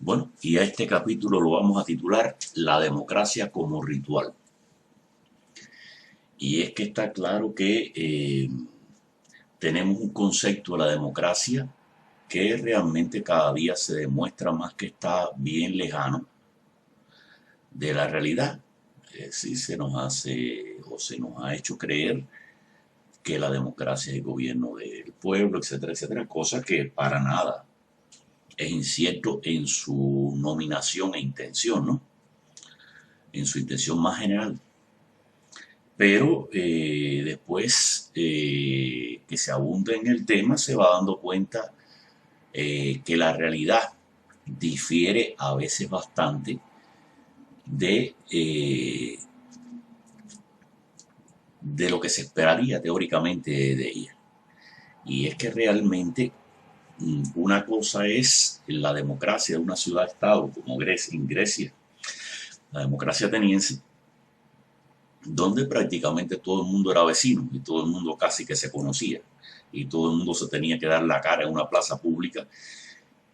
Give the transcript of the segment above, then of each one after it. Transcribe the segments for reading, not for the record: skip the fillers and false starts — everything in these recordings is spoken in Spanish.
Bueno, y a este capítulo lo vamos a titular La democracia como ritual. Y es que está claro que tenemos un concepto de la democracia que realmente cada día se demuestra más que está bien lejano de la realidad. Sí, se nos hace o se nos ha hecho creer que la democracia es el gobierno del pueblo, etcétera, etcétera, cosa que para nada es incierto en su nominación e intención, ¿no? En su intención más general. Pero después que se abunda en el tema, se va dando cuenta que la realidad difiere a veces bastante de lo que se esperaría teóricamente de ella. Y es que realmente una cosa es la democracia de una ciudad-estado como Grecia, en Grecia, la democracia ateniense, donde prácticamente todo el mundo era vecino y todo el mundo casi que se conocía y todo el mundo se tenía que dar la cara en una plaza pública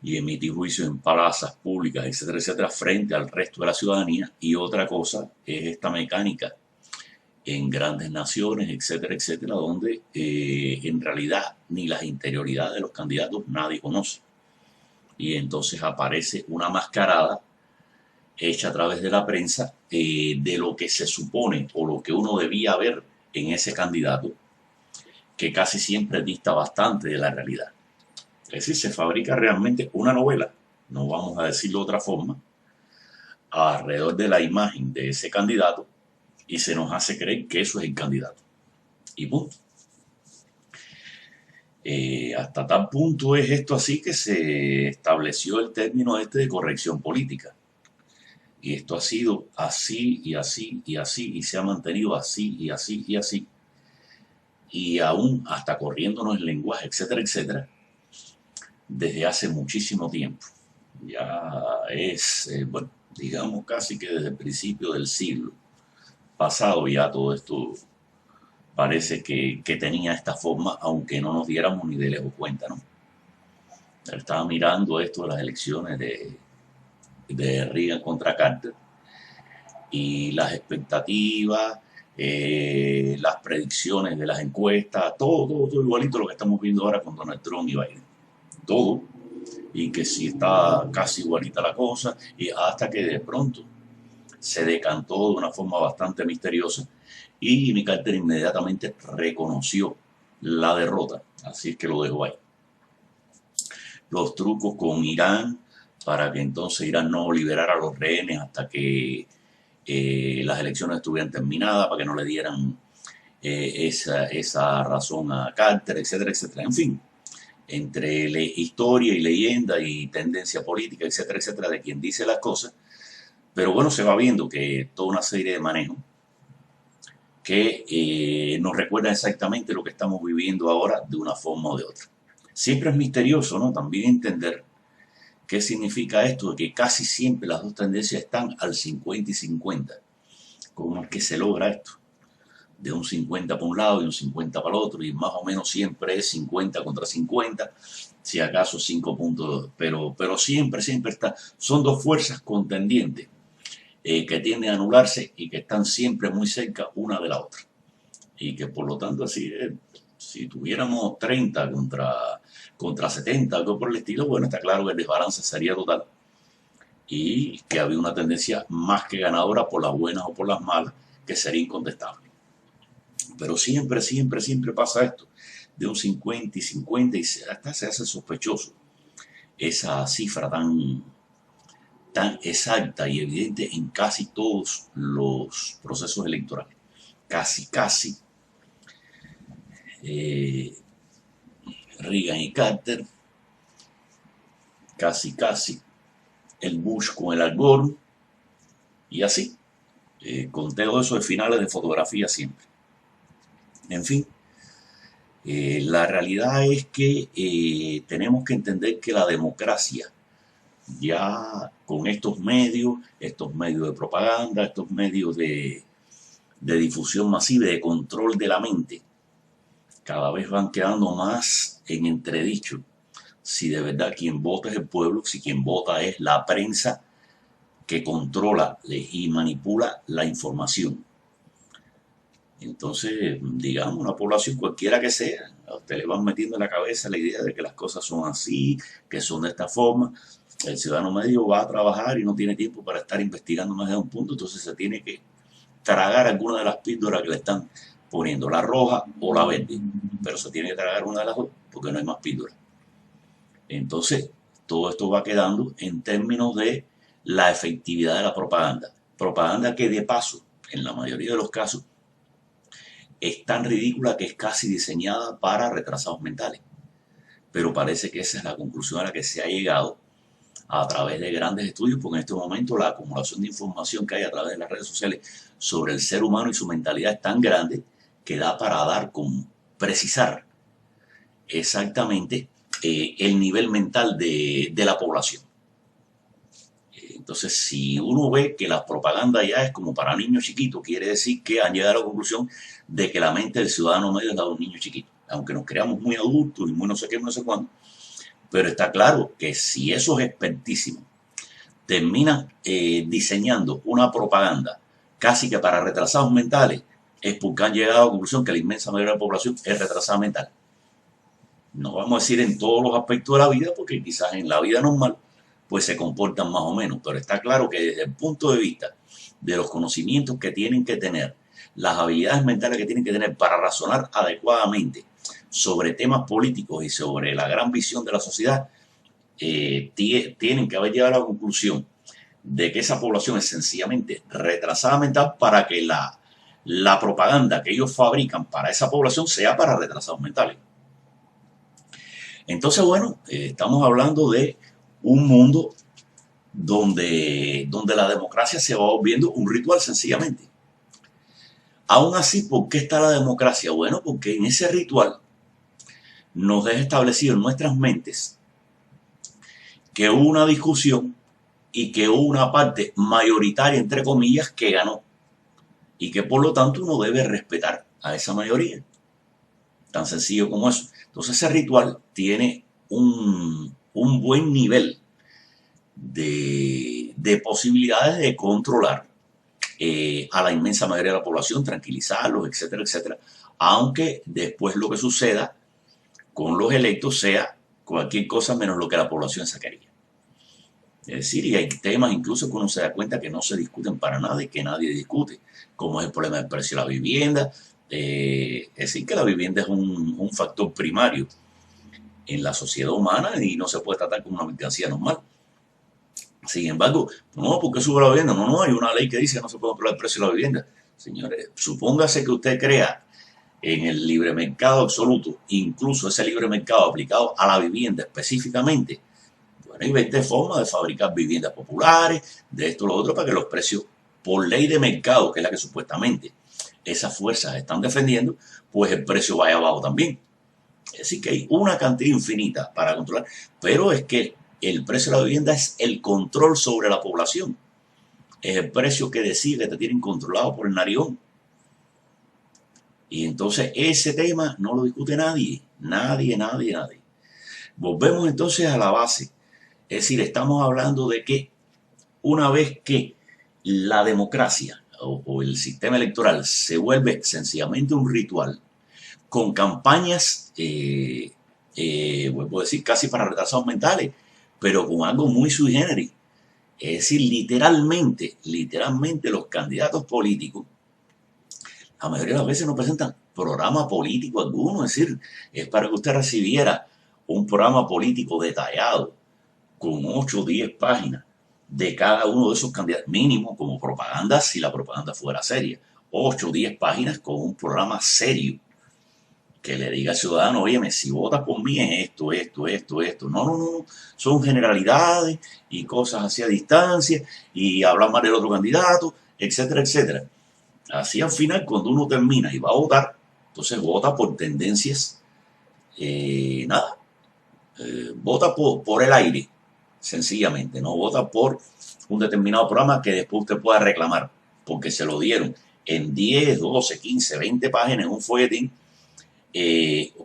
y emitir juicios en plazas públicas, etcétera, etcétera, frente al resto de la ciudadanía. Y otra cosa es esta mecánica en grandes naciones, etcétera, etcétera, donde en realidad ni las interioridades de los candidatos nadie conoce. Y entonces aparece una mascarada hecha a través de la prensa de lo que se supone o lo que uno debía ver en ese candidato, que casi siempre dista bastante de la realidad. Es decir, se fabrica realmente una novela, no vamos a decirlo de otra forma, alrededor de la imagen de ese candidato y se nos hace creer que eso es el candidato. Y punto. Hasta tal punto es esto así que se estableció el término este de corrección política. Y esto ha sido así y así y así y se ha mantenido así y así y así. Y aún hasta corriéndonos el lenguaje, etcétera, etcétera, desde hace muchísimo tiempo. Ya es, bueno, digamos casi que desde el principio del siglo pasado ya todo esto parece que tenía esta forma, aunque no nos diéramos ni de lejos cuenta, ¿no? Estaba mirando esto de las elecciones de Reagan contra Carter y las expectativas, las predicciones de las encuestas, todo igualito a lo que estamos viendo ahora con Donald Trump y Biden. Todo. Y que sí está casi igualita la cosa, y hasta que de pronto se decantó de una forma bastante misteriosa y Jimmy Carter inmediatamente reconoció la derrota. Así es que lo dejó ahí. Los trucos con Irán para que entonces Irán no liberara a los rehenes hasta que las elecciones estuvieran terminadas, para que no le dieran esa razón a Carter, etcétera, etcétera. En fin, entre historia y leyenda y tendencia política, etcétera, etcétera, de quien dice las cosas. Pero bueno, se va viendo que toda una serie de manejos que nos recuerdan exactamente lo que estamos viviendo ahora de una forma o de otra. Siempre es misterioso, ¿no? También entender qué significa esto de que casi siempre las dos tendencias están al 50 y 50. ¿Cómo es que se logra esto? De un 50 para un lado y un 50 para el otro, y más o menos siempre es 50 contra 50, si acaso 5 puntos, pero siempre está. Son dos fuerzas contendientes que tienden a anularse y que están siempre muy cerca una de la otra. Y que por lo tanto, así, si tuviéramos 30 contra 70, algo por el estilo, bueno, está claro que el desbalance sería total y que había una tendencia más que ganadora por las buenas o por las malas, que sería incontestable. Pero siempre pasa esto, de un 50 y 50, y hasta se hace sospechoso esa cifra tan exacta y evidente en casi todos los procesos electorales. Casi. Eh, Reagan y Carter, casi. El Bush con el Al Gore, y así. Conteo eso de finales de fotografía siempre. En fin, la realidad es que tenemos que entender que la democracia, ya con estos medios de propaganda, estos medios de difusión masiva y de control de la mente, cada vez van quedando más en entredicho. si de verdad quien vota es el pueblo, si quien vota es la prensa que controla y manipula la información. Entonces, digamos, una población cualquiera que sea, a usted le van metiendo en la cabeza la idea de que las cosas son así, que son de esta forma. El ciudadano medio va a trabajar y no tiene tiempo para estar investigando más de un punto, entonces se tiene que tragar alguna de las píldoras que le están poniendo, la roja o la verde, pero se tiene que tragar una de las dos porque no hay más píldoras. Entonces, todo esto va quedando en términos de la efectividad de la propaganda. Propaganda que de paso, en la mayoría de los casos, es tan ridícula que es casi diseñada para retrasados mentales. Pero parece que esa es la conclusión a la que se ha llegado a través de grandes estudios, porque en este momento la acumulación de información que hay a través de las redes sociales sobre el ser humano y su mentalidad es tan grande que da para dar con precisar exactamente el nivel mental de la población. Entonces, si uno ve que la propaganda ya es como para niños chiquitos, quiere decir que han llegado a la conclusión de que la mente del ciudadano medio es la de un niño chiquito, aunque nos creamos muy adultos y muy no sé qué, no sé cuándo. Pero está claro que si esos expertísimos terminan diseñando una propaganda casi que para retrasados mentales, es porque han llegado a la conclusión que la inmensa mayoría de la población es retrasada mental. No vamos a decir en todos los aspectos de la vida, porque quizás en la vida normal pues se comportan más o menos, pero está claro que desde el punto de vista de los conocimientos que tienen que tener, las habilidades mentales que tienen que tener para razonar adecuadamente sobre temas políticos y sobre la gran visión de la sociedad, tienen que haber llegado a la conclusión de que esa población es sencillamente retrasada mental para que la propaganda que ellos fabrican para esa población sea para retrasados mentales. Entonces, bueno, estamos hablando de un mundo donde la democracia se va volviendo un ritual sencillamente. Aún así, ¿por qué está la democracia? Bueno, porque en ese ritual nos deja establecido en nuestras mentes que hubo una discusión y que hubo una parte mayoritaria, entre comillas, que ganó. Y que por lo tanto uno debe respetar a esa mayoría. Tan sencillo como eso. Entonces ese ritual tiene un buen nivel de posibilidades de controlar a la inmensa mayoría de la población, tranquilizarlos, etcétera, etcétera. Aunque después lo que suceda con los electos sea cualquier cosa menos lo que la población sacaría. Es decir, y hay temas incluso que uno se da cuenta que no se discuten para nada y que nadie discute, como es el problema del precio de la vivienda. Es decir, que la vivienda es un factor primario en la sociedad humana y no se puede tratar como una mercancía normal. Sin embargo, no, ¿por qué sube la vivienda? No, no, hay una ley que dice que no se puede controlar el precio de la vivienda. Señores, supóngase que usted crea en el libre mercado absoluto, incluso ese libre mercado aplicado a la vivienda específicamente. Bueno, hay 20 formas de fabricar viviendas populares, de esto, lo otro, para que los precios, por ley de mercado, que es la que supuestamente esas fuerzas están defendiendo, pues el precio vaya abajo también. Es decir, que hay una cantidad infinita para controlar, pero es que el precio de la vivienda es el control sobre la población. Es el precio que decide que te tienen controlado por el narigón. Y entonces ese tema no lo discute nadie, nadie, nadie, nadie. Volvemos entonces a la base. Es decir, estamos hablando de que una vez que la democracia o el sistema electoral se vuelve sencillamente un ritual con campañas, vuelvo a decir, casi para retrasados mentales, pero con algo muy sui generis. Es decir, literalmente los candidatos políticos, la mayoría de las veces no presentan programa político alguno. Es decir, es para que usted recibiera un programa político detallado con 8 o 10 páginas de cada uno de esos candidatos, mínimo como propaganda, si la propaganda fuera seria. 8 o 10 páginas con un programa serio que le diga al ciudadano, oye, si votas por mí es esto, esto, esto, esto. No, no, no, son generalidades y cosas así a distancia y hablar mal del otro candidato, etcétera, etcétera. Así al final, cuando uno termina y va a votar, entonces vota por tendencias, nada, vota por el aire, sencillamente, no vota por un determinado programa que después usted pueda reclamar, porque se lo dieron en 10, 12, 15, 20 páginas en un folletín,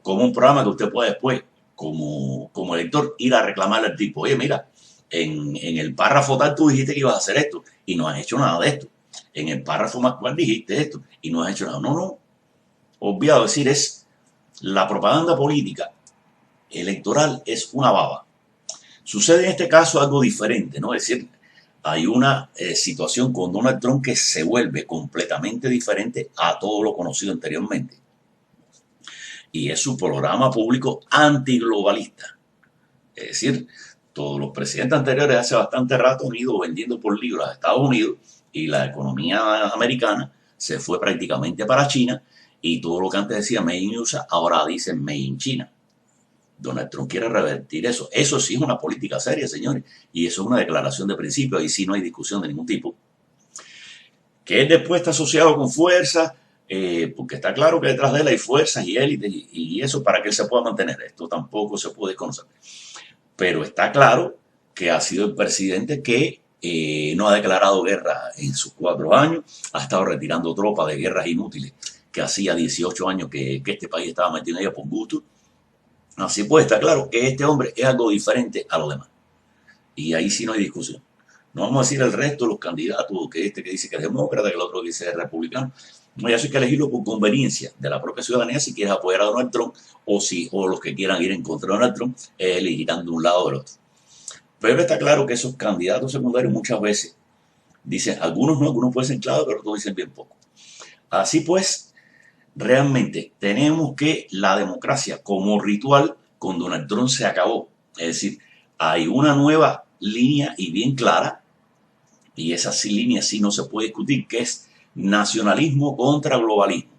como un programa que usted puede después como elector, ir a reclamarle al tipo, oye, mira, en el párrafo tal tú dijiste que ibas a hacer esto y no has hecho nada de esto. En el párrafo más cual dijiste esto y no has hecho nada. No, no. Obviado decir, es la propaganda política electoral es una baba. Sucede en este caso algo diferente, ¿no? Es decir, hay una situación con Donald Trump que se vuelve completamente diferente a todo lo conocido anteriormente. Y es su programa público antiglobalista. Es decir, todos los presidentes anteriores hace bastante rato han ido vendiendo por libras a Estados Unidos y la economía americana se fue prácticamente para China y todo lo que antes decía Made in USA ahora dice Made in China. Donald Trump quiere revertir eso. Eso sí es una política seria, señores. Y eso es una declaración de principio. Ahí sí no hay discusión de ningún tipo. Que él después está asociado con fuerzas, porque está claro que detrás de él hay fuerzas y élites y eso para que él se pueda mantener. Esto tampoco se puede desconocer. Pero está claro que ha sido el presidente que no ha declarado guerra en sus 4 años, ha estado retirando tropas de guerras inútiles que hacía 18 años que este país estaba metido en ella por gusto. Así pues, está claro que este hombre es algo diferente a los demás. Y ahí sí no hay discusión. No vamos a decir el resto de los candidatos, que este que dice que es demócrata, que el otro que dice que es republicano. No, ya eso hay que elegirlo por conveniencia de la propia ciudadanía si quieres apoyar a Donald Trump o los que quieran ir en contra de Donald Trump, elegirán de un lado o del otro. Pero está claro que esos candidatos secundarios muchas veces dicen, algunos no, algunos pueden ser claros, pero todos dicen bien poco. Así pues, realmente tenemos que la democracia como ritual con Donald Trump se acabó. Es decir, hay una nueva línea y bien clara, y esa línea sí no se puede discutir, que es nacionalismo contra globalismo.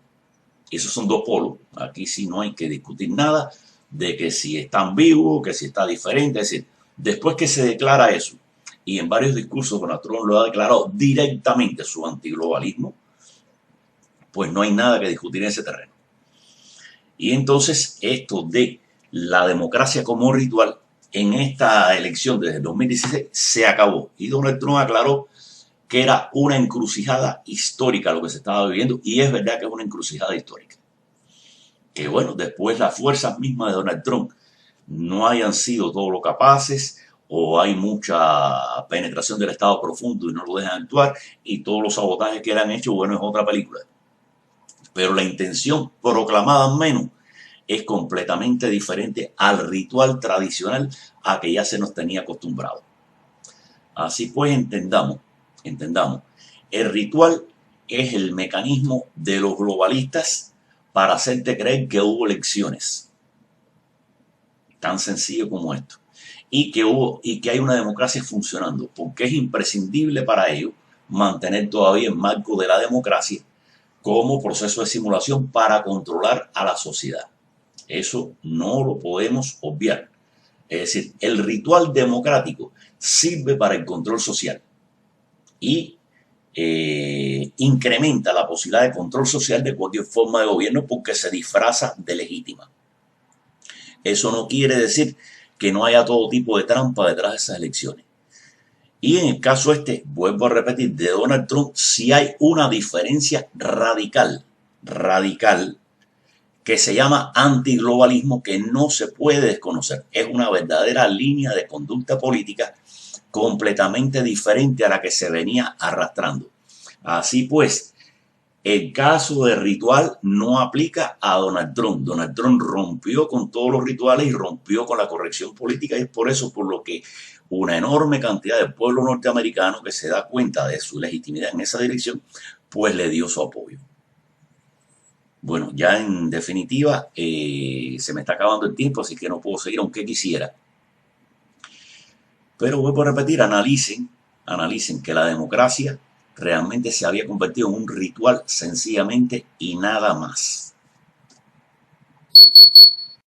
Esos son dos polos. Aquí sí no hay que discutir nada de que si están vivos, que si está diferente. Es decir, después que se declara eso, y en varios discursos Donald Trump lo ha declarado directamente su antiglobalismo, pues no hay nada que discutir en ese terreno. Y entonces esto de la democracia como ritual en esta elección desde el 2016 se acabó. Y Donald Trump aclaró que era una encrucijada histórica lo que se estaba viviendo, y es verdad que es una encrucijada histórica. Que bueno, después las fuerzas mismas de Donald Trump no hayan sido todo lo capaces, o hay mucha penetración del Estado profundo y no lo dejan actuar, y todos los sabotajes que le han hecho, bueno, es otra película. Pero la intención proclamada menos es completamente diferente al ritual tradicional a que ya se nos tenía acostumbrado. Así pues, entendamos, el ritual es el mecanismo de los globalistas para hacerte creer que hubo elecciones. Tan sencillo como esto. Y que hay una democracia funcionando, porque es imprescindible para ello mantener todavía el marco de la democracia como proceso de simulación para controlar a la sociedad. Eso no lo podemos obviar. Es decir, el ritual democrático sirve para el control social y incrementa la posibilidad de control social de cualquier forma de gobierno porque se disfraza de legítima. Eso no quiere decir que no haya todo tipo de trampa detrás de esas elecciones. Y en el caso vuelvo a repetir, de Donald Trump, sí hay una diferencia radical, que se llama antiglobalismo, que no se puede desconocer. Es una verdadera línea de conducta política completamente diferente a la que se venía arrastrando. Así pues, el caso de ritual no aplica a Donald Trump. Donald Trump rompió con todos los rituales y rompió con la corrección política, y es por eso por lo que una enorme cantidad del pueblo norteamericano que se da cuenta de su legitimidad en esa dirección, pues le dio su apoyo. Bueno, ya en definitiva, se me está acabando el tiempo, así que no puedo seguir aunque quisiera. Pero vuelvo a repetir, analicen que la democracia realmente se había convertido en un ritual sencillamente y nada más.